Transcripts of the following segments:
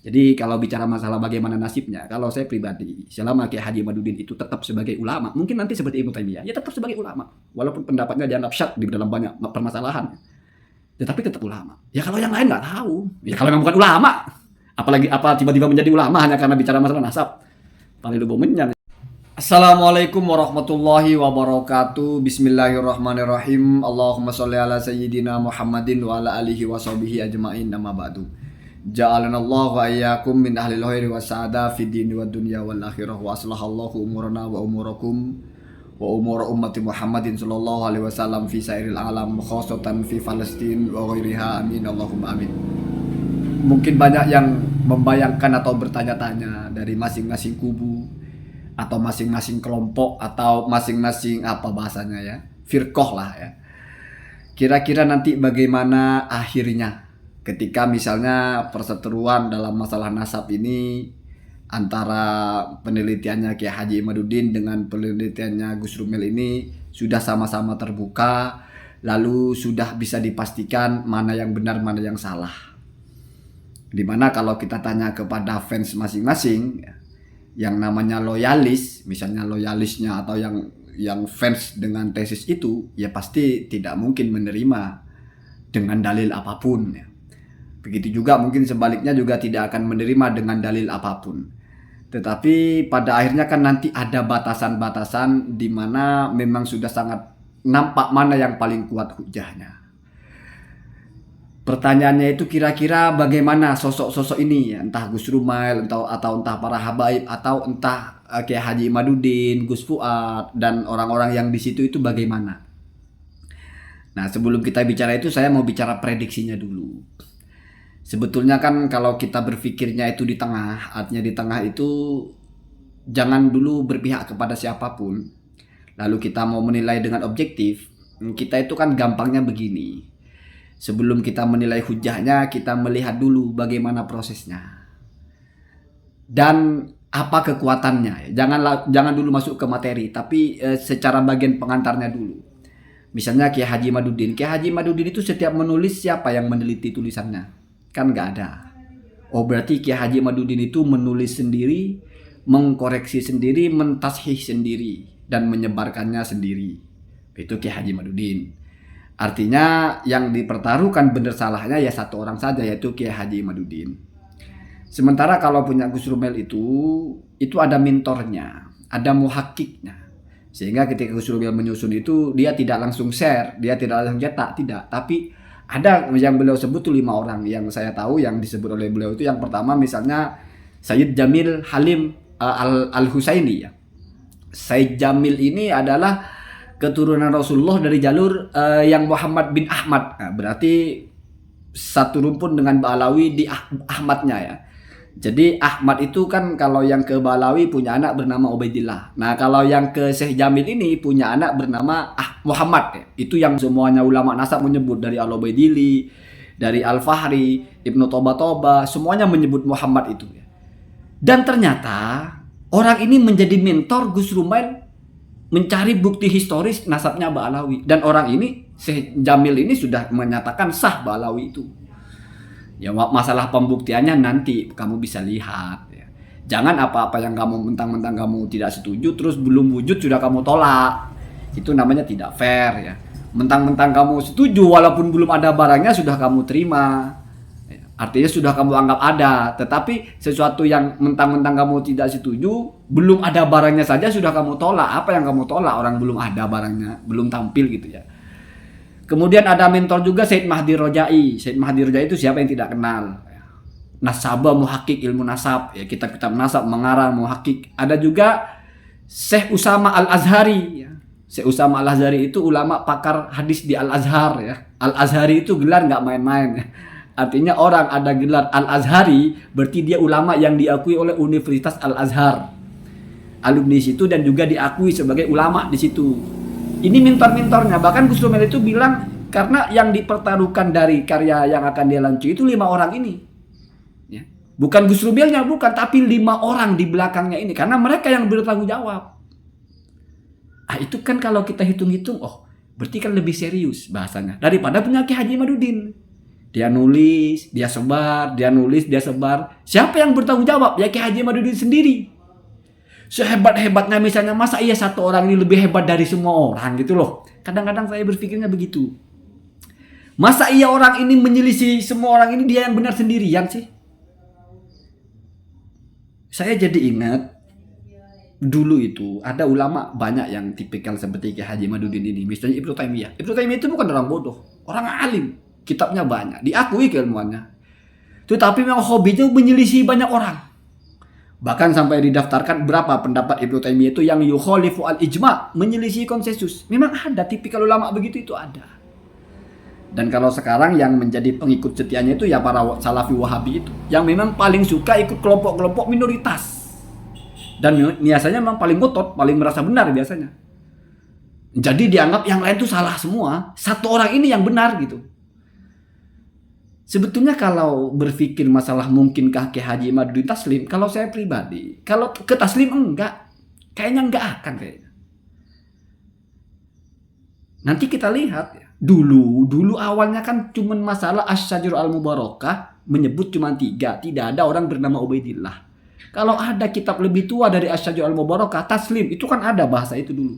Jadi kalau bicara masalah bagaimana nasibnya, kalau saya pribadi, selama Kiai Haji Madudin itu tetap sebagai ulama, mungkin nanti seperti Ibnu Taimiyah, ya tetap sebagai ulama, walaupun pendapatnya dianggap syad di dalam banyak permasalahan, tetapi tetap ulama. Ya kalau yang lain nggak tahu, ya kalau memang bukan ulama, apalagi apa tiba-tiba menjadi ulama hanya karena bicara masalah nasab, paling lubu menyan. Assalamualaikum warahmatullahi wabarakatuh. Bismillahirrahmanirrahim. Allahumma sholli ala sayyidina Muhammadin wa ala alihi wa sahbihi ajma'in. Amma ba'du. Ja'alanallahu wa iyyakum min ahlil khairi was sa'ada fid dini wad dunya wal akhirah wa aslahallahu umurana wa umurakum wa umur ummati Muhammadin sallallahu alaihi wasallam fi sairil alam khassatan fi Palestin wa ghairiha. Amin Allahumma amin. Mungkin banyak yang membayangkan atau bertanya-tanya dari masing-masing kubu atau masing-masing kelompok atau masing-masing apa bahasanya ya, firqah lah ya. Kira-kira nanti bagaimana akhirnya ketika misalnya perseteruan dalam masalah nasab ini antara penelitiannya Kiai Haji Imaduddin dengan penelitiannya Gus Rumel ini sudah sama-sama terbuka, lalu sudah bisa dipastikan mana yang benar mana yang salah. Dimana kalau kita tanya kepada fans masing-masing, yang namanya loyalis, misalnya loyalisnya atau yang fans dengan tesis itu, ya pasti tidak mungkin menerima dengan dalil apapun. Ya. Begitu juga mungkin sebaliknya juga tidak akan menerima dengan dalil apapun. Tetapi pada akhirnya kan nanti ada batasan-batasan di mana memang sudah sangat nampak mana yang paling kuat hujahnya. Pertanyaannya itu kira-kira bagaimana sosok-sosok ini ya, entah Gus Rumail atau entah para habaib atau entah Kiai Haji Imaduddin, Gus Fuad dan orang-orang yang di situ itu bagaimana. Nah, sebelum kita bicara itu saya mau bicara prediksinya dulu. Sebetulnya kan kalau kita berpikirnya itu di tengah, artinya di tengah itu jangan dulu berpihak kepada siapapun. Lalu kita mau menilai dengan objektif, kita itu kan gampangnya begini. Sebelum kita menilai hujahnya, kita melihat dulu bagaimana prosesnya dan apa kekuatannya. Jangan dulu masuk ke materi, tapi secara bagian pengantarnya dulu. Misalnya Kiai Haji Imaduddin. Kiai Haji Imaduddin itu setiap menulis siapa yang meneliti tulisannya? Kan nggak ada. Oh berarti Kiai Haji Imaduddin itu menulis sendiri, mengkoreksi sendiri, mentashih sendiri, dan menyebarkannya sendiri. Itu Kiai Haji Imaduddin. Artinya yang dipertaruhkan benar salahnya ya satu orang saja, yaitu Kiai Haji Imaduddin. Sementara kalau punya Gus Rumel itu ada mentornya, ada muhakkiknya. Sehingga ketika Gus Rumel menyusun itu dia tidak langsung share, dia tidak langsung cetak, tidak. Tapi ada yang beliau sebut tuh 5 orang yang saya tahu yang disebut oleh beliau itu. Yang pertama misalnya Sayyid Jamil Halim Al-Husaini ya. Sayyid Jamil ini adalah keturunan Rasulullah dari jalur yang Muhammad bin Ahmad. Nah, berarti satu rumpun dengan Ba'alawi di Ahmadnya ya. Jadi Ahmad itu kan kalau yang ke Ba'alawi punya anak bernama Ubaidillah. Nah kalau yang ke Syekh Jamil ini punya anak bernama Muhammad ya. Itu yang semuanya ulama nasab menyebut, dari Al-Ubaidili, dari Al-Fahri, Ibnu Toba, semuanya menyebut Muhammad itu ya. Dan ternyata orang ini menjadi mentor Gus Rumail mencari bukti historis nasabnya Ba'alawi, dan orang ini Syekh Jamil ini sudah menyatakan sah Ba'alawi itu. Ya masalah pembuktiannya nanti kamu bisa lihat ya. Jangan apa-apa yang kamu mentang-mentang kamu tidak setuju terus belum wujud sudah kamu tolak. Itu namanya tidak fair ya. Mentang-mentang kamu setuju walaupun belum ada barangnya sudah kamu terima. Artinya sudah kamu anggap ada, tetapi sesuatu yang mentang-mentang kamu tidak setuju, belum ada barangnya saja sudah kamu tolak. Apa yang kamu tolak? Orang belum ada barangnya, belum tampil gitu ya. Kemudian ada mentor juga Said Mahdi Rojai. Said Mahdi Rojai itu siapa yang tidak kenal? Nasabah muhakkik ilmu nasab, ya kitab-kitab nasab mengarang muhakkik. Ada juga Syekh Usama Al-Azhari ya. Syekh Usama Al-Azhari itu ulama pakar hadis di Al-Azhar ya. Al-Azhari itu gelar nggak main-main ya. Artinya orang ada gelar Al-Azhari berarti dia ulama yang diakui oleh Universitas Al-Azhar. Alumni situ dan juga diakui sebagai ulama di situ. Ini mentor-mentornya. Bahkan Gus Rumel itu bilang karena yang dipertaruhkan dari karya yang akan dia launching itu 5 orang ini. Ya. Bukan Gus Rumelnya, bukan, tapi 5 orang di belakangnya ini karena mereka yang bertanggung jawab. Itu kan kalau kita hitung-hitung, oh berarti kan lebih serius bahasanya daripada punya Kiai Haji Imaduddin. Dia nulis, dia sebar, dia nulis, dia sebar. Siapa yang bertanggung jawab? Ya Kiai Haji Imaduddin sendiri. Sehebat-hebatnya misalnya, masa iya satu orang ini lebih hebat dari semua orang gitu loh. Kadang-kadang saya berpikirnya begitu. Masa iya orang ini menyelisih semua orang ini, dia yang benar sendirian sih? Saya jadi ingat dulu itu ada ulama banyak yang tipikal seperti Kiai Haji Imaduddin ini. Misalnya Ibnu Taimiyah. Ibnu Taimiyah itu bukan orang bodoh, orang alim. Kitabnya banyak, diakui keilmuannya. Tetapi memang hobinya menyelisih banyak orang. Bahkan sampai didaftarkan berapa pendapat Ibnu Taimiyah itu yang yukhalifu al-ijma', menyelisih konsensus. Memang ada tipikal ulama begitu, itu ada. Dan kalau sekarang yang menjadi pengikut setianya itu ya para salafi wahabi itu, yang memang paling suka ikut kelompok-kelompok minoritas. Dan biasanya memang paling ngotot, paling merasa benar biasanya. Jadi dianggap yang lain itu salah semua, satu orang ini yang benar gitu. Sebetulnya kalau berpikir masalah mungkinkah Kiai Haji Imaduddin taslim, kalau saya pribadi, kalau ke taslim enggak, kayaknya enggak akan kayaknya. Nanti kita lihat ya. Dulu awalnya kan cuman masalah Asy-Syajarah Al-Mubarakah menyebut cuma 3, tidak ada orang bernama Ubaidillah. Kalau ada kitab lebih tua dari Asy-Syajarah Al-Mubarakah, taslim, itu kan ada bahasa itu dulu.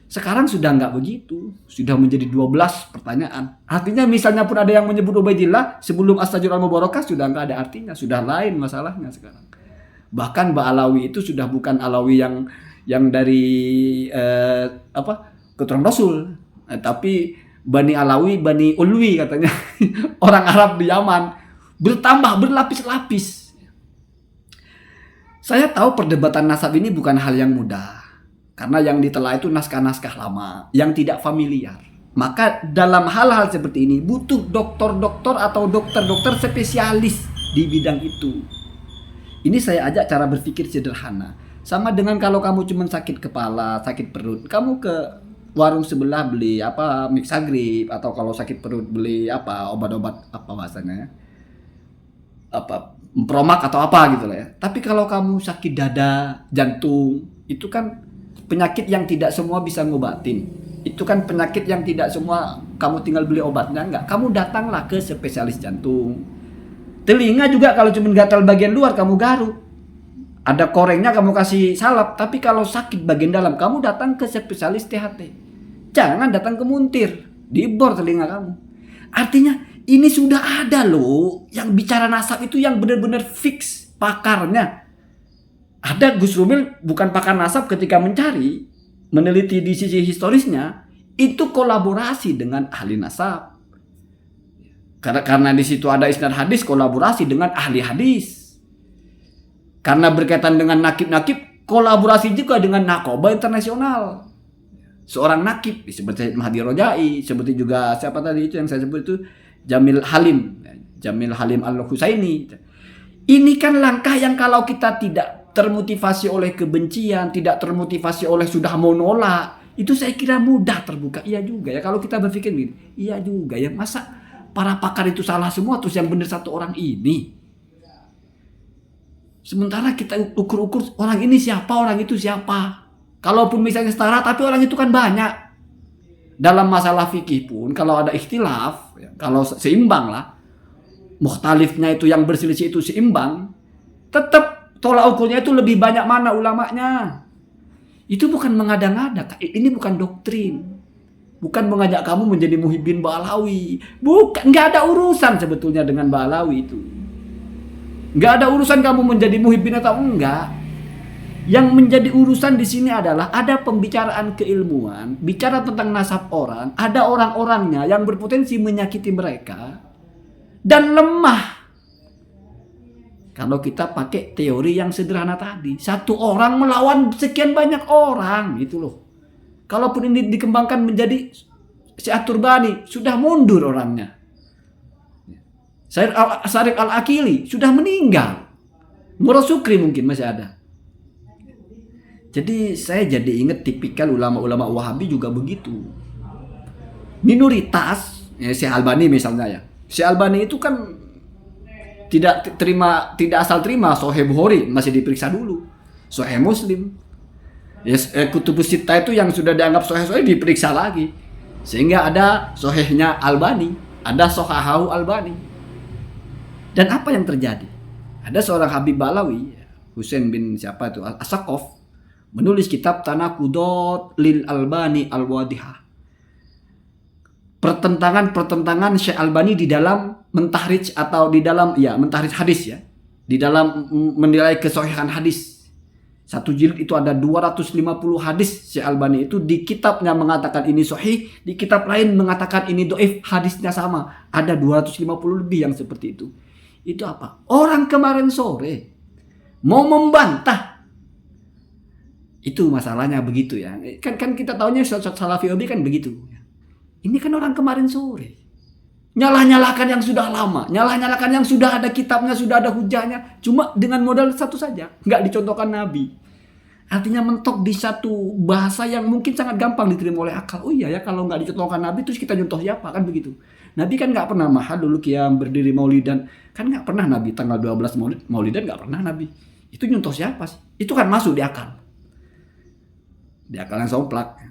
Sekarang sudah enggak begitu, sudah menjadi 12 pertanyaan. Artinya misalnya pun ada yang menyebut Ubaidillah sebelum Asy-Syajarah Al-Mubarakah sudah enggak ada artinya, sudah lain masalahnya sekarang. Bahkan Ba'alawi itu sudah bukan Alawi yang dari keturunan Rasul, tapi Bani Alawi, Bani Ulwi katanya. Orang Arab di Yaman, bertambah berlapis-lapis. Saya tahu perdebatan nasab ini bukan hal yang mudah. Karena yang ditelah itu naskah-naskah lama yang tidak familiar. Maka dalam hal-hal seperti ini butuh dokter-dokter atau dokter-dokter spesialis di bidang itu. Ini saya ajak cara berpikir sederhana. Sama dengan kalau kamu cuma sakit kepala, sakit perut, kamu ke warung sebelah beli Mixagrip, atau kalau sakit perut beli obat-obat bahasanya, Promak atau gitu lah ya. Tapi kalau kamu sakit dada, jantung, itu kan penyakit yang tidak semua bisa ngobatin. Itu kan penyakit yang tidak semua kamu tinggal beli obatnya, enggak. Kamu datanglah ke spesialis jantung. Telinga juga kalau cuma gatal bagian luar kamu garuk. Ada korengnya kamu kasih salep, tapi kalau sakit bagian dalam kamu datang ke spesialis THT. Jangan datang ke muntir, dibor telinga kamu. Artinya ini sudah ada loh yang bicara nasab itu yang benar-benar fix pakarnya. Ada Gus Rumil bukan pakar nasab ketika mencari, meneliti di sisi historisnya, itu kolaborasi dengan ahli nasab. Karena di situ ada isnad hadis, kolaborasi dengan ahli hadis. Karena berkaitan dengan nakib-nakib, kolaborasi juga dengan Naqabah Internasional. Seorang nakib seperti Mahdi Rojai, seperti juga siapa tadi itu yang saya sebut itu Jamil Halim Al-Husaini. Ini kan langkah yang kalau kita tidak termotivasi oleh kebencian, tidak termotivasi oleh sudah mau nolak, itu saya kira mudah terbuka. Iya juga ya kalau kita berpikir gini. Iya juga ya, masa para pakar itu salah semua terus yang benar satu orang ini. Sementara kita ukur-ukur orang ini siapa, orang itu siapa. Kalaupun misalnya setara tapi orang itu kan banyak. Dalam masalah fikih pun kalau ada ikhtilaf, ya, kalau seimbang lah, mukhtalifnya itu yang berselisih itu seimbang, tetap tolak ukurnya itu lebih banyak mana ulamanya. Itu bukan mengada-ngada, ini bukan doktrin. Bukan mengajak kamu menjadi muhibbin Ba'alawi. Bukan, nggak ada urusan sebetulnya dengan Ba'alawi itu. Nggak ada urusan kamu menjadi muhibbin atau enggak. Yang menjadi urusan di sini adalah ada pembicaraan keilmuan, bicara tentang nasab orang, ada orang-orangnya yang berpotensi menyakiti mereka dan lemah. Kalau kita pakai teori yang sederhana tadi, satu orang melawan sekian banyak orang, gitu loh. Kalaupun ini dikembangkan menjadi Syekh Turbani, sudah mundur orangnya. Syarif Al-Akili sudah meninggal. Murad Sukri mungkin masih ada. Jadi saya jadi ingat tipikal ulama-ulama Wahabi juga begitu. Minoritas, ya Syekh Albani misalnya ya. Syekh Albani itu kan tidak asal terima Sahih Bukhari, masih diperiksa dulu. Sahih Muslim. Ya, Kutubus Sittah itu yang sudah dianggap sahih diperiksa lagi. Sehingga ada sahihnya Albani. ada Sohahahu Albani. Dan apa yang terjadi? Ada seorang Habib Balawi, Husain bin siapa itu, As-Saqaf, menulis kitab Tanaqudot lil Albani Al-Wadihah. Pertentangan Syekh Albani di dalam mentahrij atau di dalam mentahrij hadis ya. Di dalam menilai kesahihan hadis. Satu jilid itu ada 250 hadis Syekh Albani itu di kitabnya mengatakan ini sahih, di kitab lain mengatakan ini dhaif, hadisnya sama. Ada 250 lebih yang seperti itu. Itu apa? Orang kemarin sore mau membantah. Itu masalahnya begitu ya. Kan kita tahunya Salafi Obi kan begitu. Ini kan orang kemarin sore. Nyalah-nyalahkan yang sudah lama, nyalah-nyalahkan yang sudah ada kitabnya, sudah ada hujahnya, cuma dengan modal satu saja, nggak dicontohkan Nabi. Artinya mentok di satu bahasa yang mungkin sangat gampang diterima oleh akal. Oh iya ya, kalau nggak dicontohkan Nabi, terus kita contoh siapa, kan begitu. Nabi kan nggak pernah dulu qiyam berdiri maulidan, kan nggak pernah Nabi tanggal 12 maulidan nggak pernah Nabi. Itu nyontoh siapa sih? Itu kan masuk di akal. Di akal yang somplak.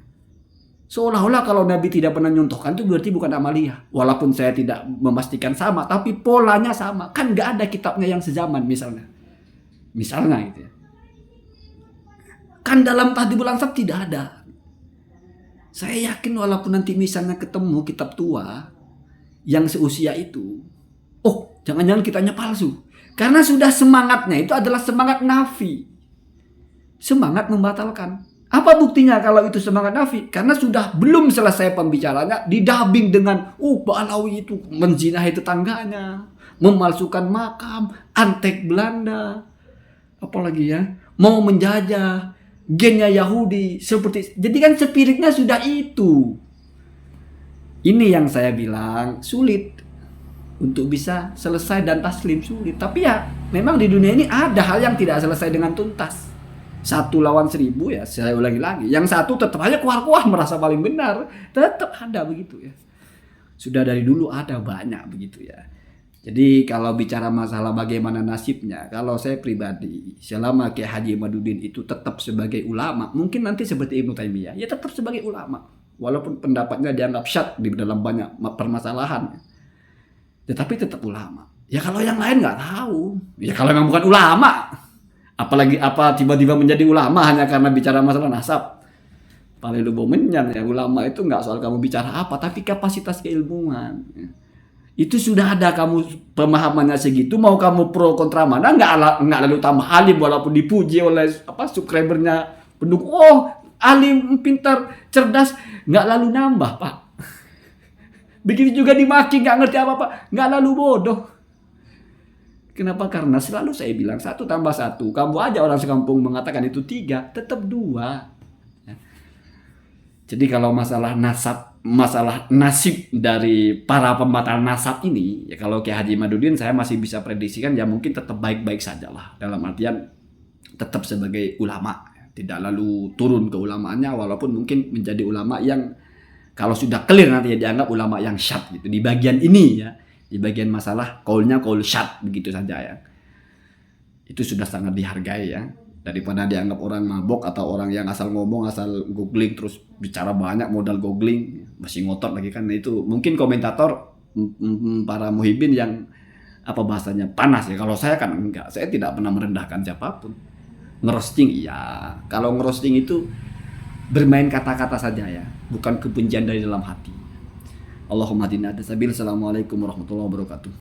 Seolah-olah kalau Nabi tidak pernah nyontohkan itu berarti bukan amaliyah. Walaupun saya tidak memastikan sama, tapi polanya sama. Kan nggak ada kitabnya yang sezaman misalnya. Misalnya gitu ya. Kan dalam Tahdhibul Ansab tidak ada. Saya yakin walaupun nanti misalnya ketemu kitab tua yang seusia itu, oh jangan-jangan kitanya palsu. Karena sudah semangatnya itu adalah semangat nafi. Semangat membatalkan. Apa buktinya kalau itu semangat nafi? Karena sudah belum selesai pembicaranya, didubbing dengan Balawi itu menzinahi tetangganya, memalsukan makam, antek Belanda, apalagi ya, mau menjajah, gennya Yahudi, seperti. Jadi kan spiritnya sudah itu. Ini yang saya bilang sulit untuk bisa selesai dan taslim, sulit. Tapi ya memang di dunia ini ada hal yang tidak selesai dengan tuntas. 1 lawan 1000 ya, saya ulangi lagi. Yang satu tetap aja kuah-kuah merasa paling benar. Tetap ada begitu ya. Sudah dari dulu ada banyak begitu ya. Jadi kalau bicara masalah bagaimana nasibnya, kalau saya pribadi selama Kiai Haji Imaduddin itu tetap sebagai ulama, mungkin nanti seperti Ibnu Taimiyah, ya tetap sebagai ulama. Walaupun pendapatnya dianggap syad di dalam banyak permasalahan. Tetapi tetap ulama. Ya kalau yang lain nggak tahu. Ya kalau memang bukan ulama. Apalagi tiba-tiba menjadi ulama hanya karena bicara masalah nasab. Paling lubo menyan ya, ulama itu nggak soal kamu bicara apa, tapi kapasitas keilmuan. Itu sudah ada kamu pemahamannya segitu, mau kamu pro kontra mana nggak lalu tambah alim walaupun dipuji oleh subscribernya pendukung. Oh alim, pintar, cerdas, nggak lalu nambah pak. Begitu juga dimaki nggak ngerti apa-apa, nggak lalu bodoh. Kenapa? Karena selalu saya bilang 1 tambah 1. Kamu aja orang sekampung mengatakan itu 3, tetap 2. Ya. Jadi kalau masalah nasib dari para pembatal nasab ini, ya kalau Kiai Haji Imaduddin saya masih bisa prediksikan ya mungkin tetap baik-baik saja lah. Dalam artian tetap sebagai ulama. Tidak lalu turun ke ulamaannya walaupun mungkin menjadi ulama yang kalau sudah clear nanti ya dianggap ulama yang syad gitu. Di bagian ini ya. Di bagian masalah kaulnya kaul syad begitu saja ya. Itu sudah sangat dihargai ya. Daripada dianggap orang mabok atau orang yang asal ngomong, asal googling terus bicara banyak modal googling, masih ngotot lagi kan. Nah, itu mungkin komentator para muhibin yang apa bahasanya panas ya. Kalau saya kan enggak, saya tidak pernah merendahkan siapapun. Ngerosting iya. Kalau ngerosting itu bermain kata-kata saja ya, bukan kebencian dari dalam hati. Allahumma dinna tasabil. Assalamualaikum warahmatullahi wabarakatuh.